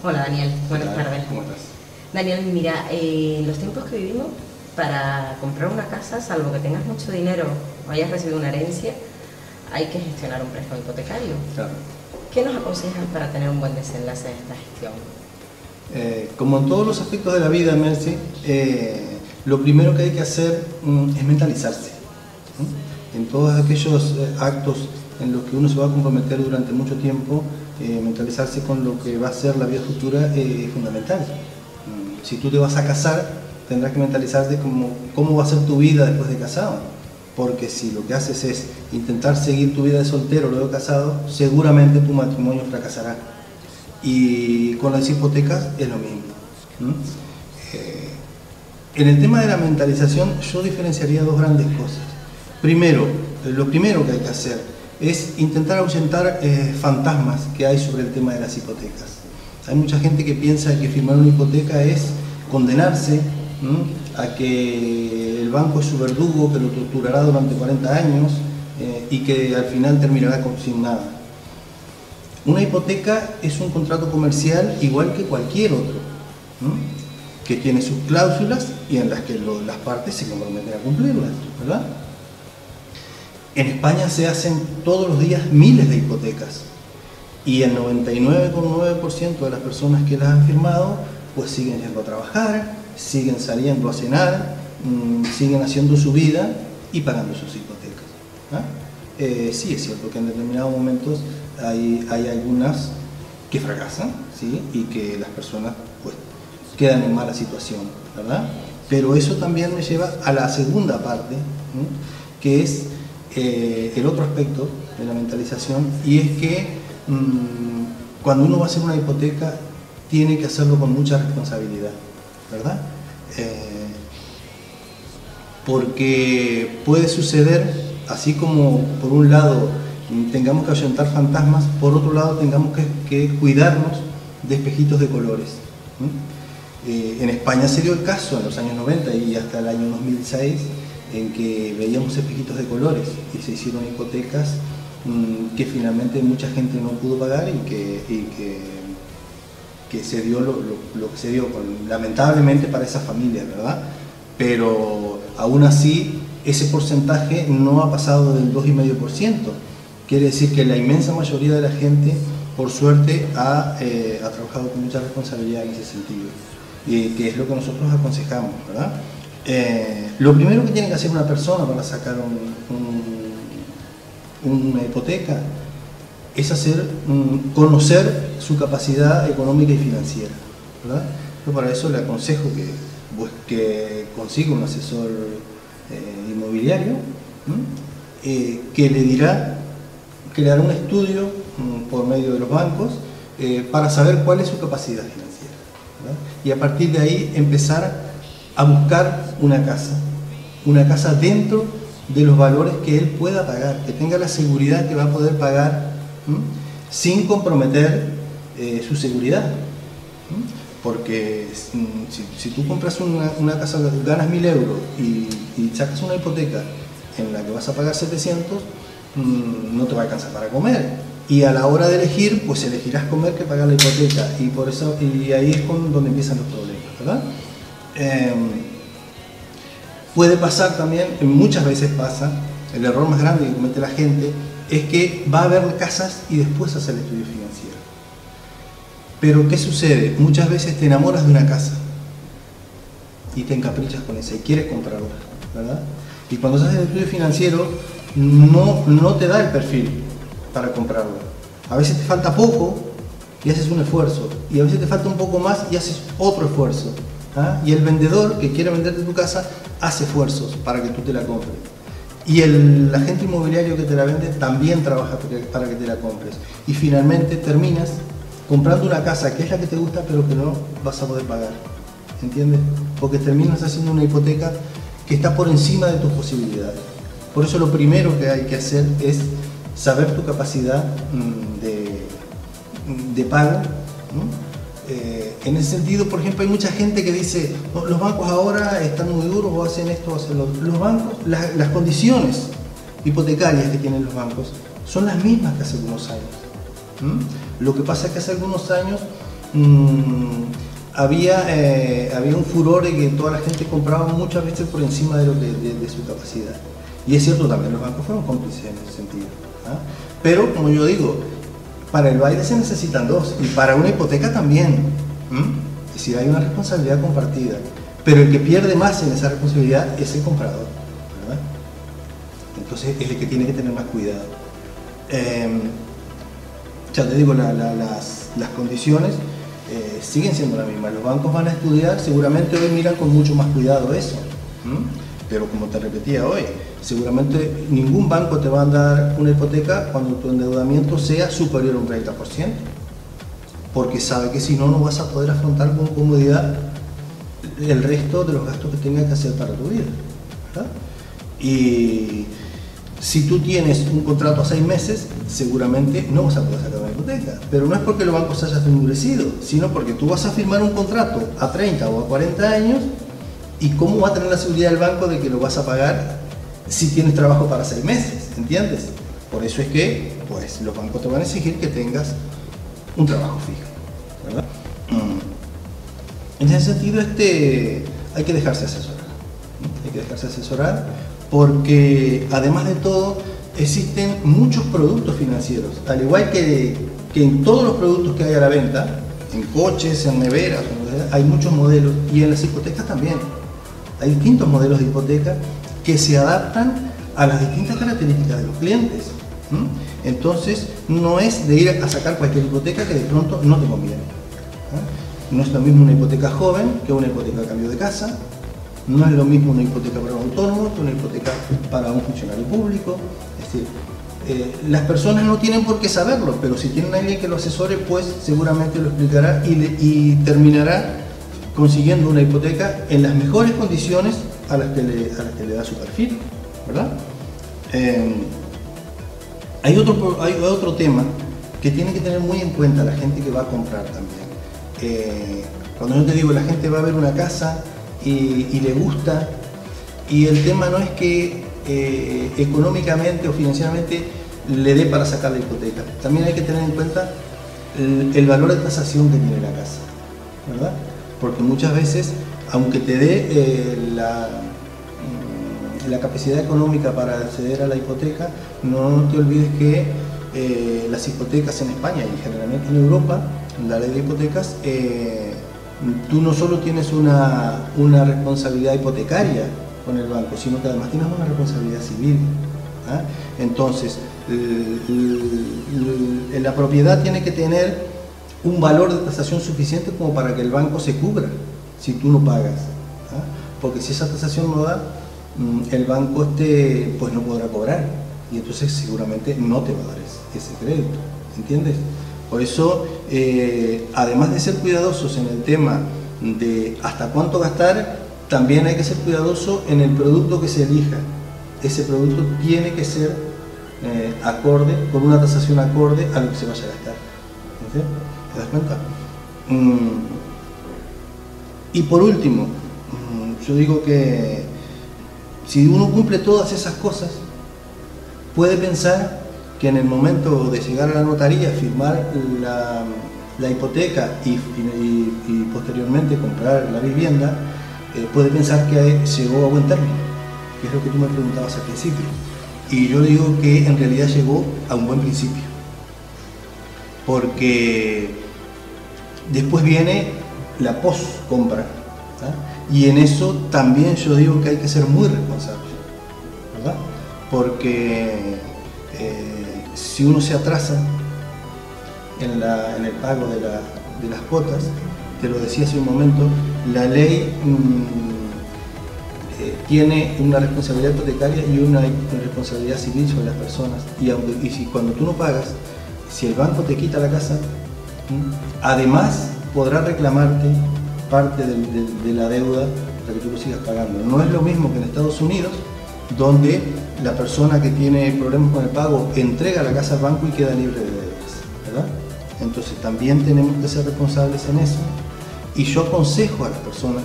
Hola Daniel, buenas Hola, tardes. ¿cómo estás? Daniel, mira, en los tiempos que vivimos, para comprar una casa, salvo que tengas mucho dinero o hayas recibido una herencia, hay que gestionar un préstamo hipotecario. Claro. ¿Qué nos aconsejas para tener un buen desenlace de esta gestión? Como en todos los aspectos de la vida, Mercy, lo primero que hay que hacer es mentalizarse. En todos aquellos actos en los que uno se va a comprometer durante mucho tiempo, mentalizarse con lo que va a ser la vida futura es fundamental. Si tú te vas a casar, tendrás que mentalizarte cómo va a ser tu vida después de casado. Porque si lo que haces es intentar seguir tu vida de soltero luego de casado, seguramente tu matrimonio fracasará. Y con las hipotecas es lo mismo. En el tema de la mentalización yo diferenciaría dos grandes cosas. Primero, lo primero que hay que hacer es intentar ahuyentar fantasmas que hay sobre el tema de las hipotecas. Hay mucha gente que piensa que firmar una hipoteca es condenarse a que el banco es su verdugo, que lo torturará durante 40 años y que al final terminará sin nada. Una hipoteca es un contrato comercial igual que cualquier otro, que tiene sus cláusulas y en las que las partes se comprometen a cumplirlas, ¿verdad? En España se hacen todos los días miles de hipotecas y el 99,9% de las personas que las han firmado pues siguen yendo a trabajar, siguen saliendo a cenar, siguen haciendo su vida y pagando sus hipotecas. Sí, es cierto que en determinados momentos hay algunas que fracasan, ¿sí? Y que las personas pues quedan en mala situación, ¿verdad? Pero eso también me lleva a la segunda parte, que es el otro aspecto de la mentalización, y es que cuando uno va a hacer una hipoteca tiene que hacerlo con mucha responsabilidad, ¿verdad? Porque puede suceder, así como por un lado tengamos que ahuyentar fantasmas, por otro lado tengamos que cuidarnos de espejitos de colores. En España se dio el caso en los años 90 y hasta el año 2006 en que veíamos espejitos de colores y se hicieron hipotecas que finalmente mucha gente no pudo pagar y que se dio lo que se dio, lamentablemente para esas familias, ¿verdad? Pero aún así ese porcentaje no ha pasado del 2,5%. Quiere decir que la inmensa mayoría de la gente, por suerte, ha trabajado con mucha responsabilidad en ese sentido, y que es lo que nosotros aconsejamos, ¿verdad? Lo primero que tiene que hacer una persona para sacar una hipoteca es conocer su capacidad económica y financiera, ¿verdad? Yo para eso le aconsejo que consiga un asesor inmobiliario que le hará un estudio por medio de los bancos para saber cuál es su capacidad financiera, ¿verdad? Y a partir de ahí empezar a buscar una casa dentro de los valores que él pueda pagar, que tenga la seguridad que va a poder pagar sin comprometer su seguridad. Porque si tú compras una casa, ganas 1.000 euros y sacas una hipoteca en la que vas a pagar 700, no te va a alcanzar para comer. Y a la hora de elegir, pues elegirás comer que pagar la hipoteca. Y ahí es donde empiezan los problemas, ¿verdad? Puede pasar también, muchas veces pasa, el error más grande que comete la gente es que va a ver casas y después hace el estudio financiero. Pero ¿qué sucede? Muchas veces te enamoras de una casa y te encaprichas con esa y quieres comprarla, ¿verdad? Y cuando haces el estudio financiero no te da el perfil para comprarla. A veces te falta poco y haces un esfuerzo, y a veces te falta un poco más y haces otro esfuerzo. Y el vendedor que quiere venderte tu casa hace esfuerzos para que tú te la compres. Y el agente inmobiliario que te la vende también trabaja para que te la compres. Y finalmente terminas comprando una casa que es la que te gusta, pero que no vas a poder pagar. ¿Entiendes? Porque terminas haciendo una hipoteca que está por encima de tus posibilidades. Por eso lo primero que hay que hacer es saber tu capacidad de pago, ¿no? En ese sentido, por ejemplo, hay mucha gente que dice los bancos ahora están muy duros o hacen esto o hacen lo otro. Los bancos, las condiciones hipotecarias que tienen los bancos son las mismas que hace algunos años. Lo que pasa es que hace algunos años había un furor de que toda la gente compraba muchas veces por encima de su capacidad. Y es cierto, también los bancos fueron cómplices en ese sentido. ¿Ah? Pero, como yo digo, para el baile se necesitan dos, y para una hipoteca también. Es decir, hay una responsabilidad compartida, pero el que pierde más en esa responsabilidad es el comprador, ¿verdad? Entonces es el que tiene que tener más cuidado. Ya te digo, las condiciones siguen siendo las mismas. Los bancos van a estudiar, seguramente hoy miran con mucho más cuidado eso. Pero como te repetía hoy, seguramente ningún banco te va a dar una hipoteca cuando tu endeudamiento sea superior a un 30%, porque sabe que si no, no vas a poder afrontar con comodidad el resto de los gastos que tengas que hacer para tu vida, ¿verdad? Y si tú tienes un contrato a 6 meses, seguramente no vas a poder sacar una hipoteca, pero no es porque los bancos se hayan endurecido, sino porque tú vas a firmar un contrato a 30 o a 40 años. ¿Y cómo va a tener la seguridad del banco de que lo vas a pagar si tienes trabajo para 6 meses? ¿Entiendes? Por eso es que pues, los bancos te van a exigir que tengas un trabajo fijo, ¿verdad? En ese sentido, hay que dejarse asesorar. Hay que dejarse asesorar porque, además de todo, existen muchos productos financieros. Al igual que en todos los productos que hay a la venta, en coches, en neveras, hay muchos modelos, y en las hipotecas también. Hay distintos modelos de hipoteca que se adaptan a las distintas características de los clientes. Entonces, no es de ir a sacar cualquier hipoteca que de pronto no te conviene. No es lo mismo una hipoteca joven que una hipoteca a cambio de casa. No es lo mismo una hipoteca para un autónomo que una hipoteca para un funcionario público. Es decir, las personas no tienen por qué saberlo, pero si tienen a alguien que lo asesore, pues seguramente lo explicará y terminará consiguiendo una hipoteca en las mejores condiciones a las que le da su perfil, ¿verdad? Hay otro tema que tiene que tener muy en cuenta la gente que va a comprar también. Cuando yo te digo, la gente va a ver una casa y le gusta, y el tema no es que económicamente o financieramente le dé para sacar la hipoteca. También hay que tener en cuenta el valor de tasación que tiene la casa, ¿verdad? Porque muchas veces, aunque te dé la capacidad económica para acceder a la hipoteca, no te olvides que las hipotecas en España y generalmente en Europa, la ley de hipotecas, tú no solo tienes una responsabilidad hipotecaria con el banco, sino que además tienes una responsabilidad civil. Entonces, la propiedad tiene que tener un valor de tasación suficiente como para que el banco se cubra si tú no pagas. Porque si esa tasación no da, el banco pues no podrá cobrar, y entonces seguramente no te va a dar ese crédito, ¿entiendes? Por eso, además de ser cuidadosos en el tema de hasta cuánto gastar, también hay que ser cuidadoso en el producto que se elija. Ese producto tiene que ser acorde, con una tasación acorde a lo que se vaya a gastar. ¿Entiendes? ¿Te das cuenta? Y por último, yo digo que si uno cumple todas esas cosas, puede pensar que en el momento de llegar a la notaría, firmar la hipoteca y posteriormente comprar la vivienda, puede pensar que llegó a buen término, que es lo que tú me preguntabas al principio. Y yo digo que en realidad llegó a un buen principio, porque después viene la post-compra, y en eso también yo digo que hay que ser muy responsable, ¿verdad? Porque si uno se atrasa en el pago de las cuotas, te lo decía hace un momento, la ley tiene una responsabilidad hipotecaria y una responsabilidad civil sobre las personas, y si cuando tú no pagas, si el banco te quita la casa, además podrá reclamarte parte de la deuda para que tú lo sigas pagando. No es lo mismo que en Estados Unidos, donde la persona que tiene problemas con el pago entrega la casa al banco y queda libre de deudas, ¿verdad? Entonces también tenemos que ser responsables en eso, y yo aconsejo a las personas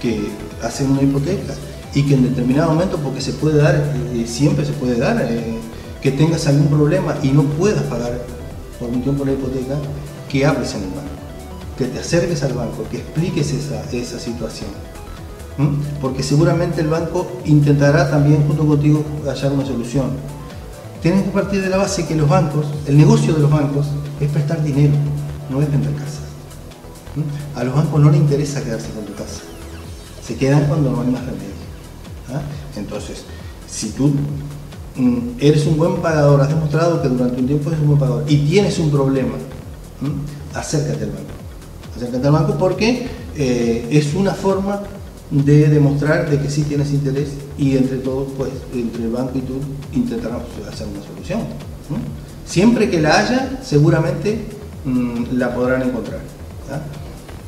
que hacen una hipoteca y que en determinado momento, porque se puede dar, siempre se puede dar, que tengas algún problema y no puedas pagar por un tiempo la hipoteca, que hables en el banco, que te acerques al banco, que expliques esa situación. Porque seguramente el banco intentará también junto contigo hallar una solución. Tienes que partir de la base que los bancos, el negocio de los bancos es prestar dinero, no es vender casas. A los bancos no les interesa quedarse con tu casa, se quedan cuando no hay más remedio. Entonces, si tú eres un buen pagador, has demostrado que durante un tiempo eres un buen pagador y tienes un problema, acércate al banco. Acércate al banco porque es una forma de demostrar de que sí tienes interés y entre todos, pues, entre el banco y tú intentarán hacer una solución. Siempre que la haya, seguramente la podrán encontrar.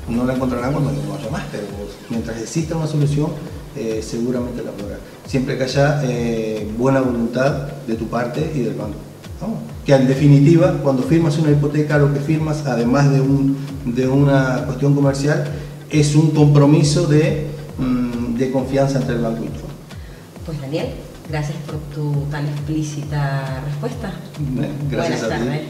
No la encontrarán cuando no haya más, pero mientras exista una solución, seguramente la podrán. Siempre que haya buena voluntad de tu parte y del banco. Que en definitiva, cuando firmas una hipoteca, lo que firmas, además de una cuestión comercial, es un compromiso de confianza entre el banco y tú. Pues Daniel, gracias por tu tan explícita respuesta. Gracias Buenas a ti. tardes.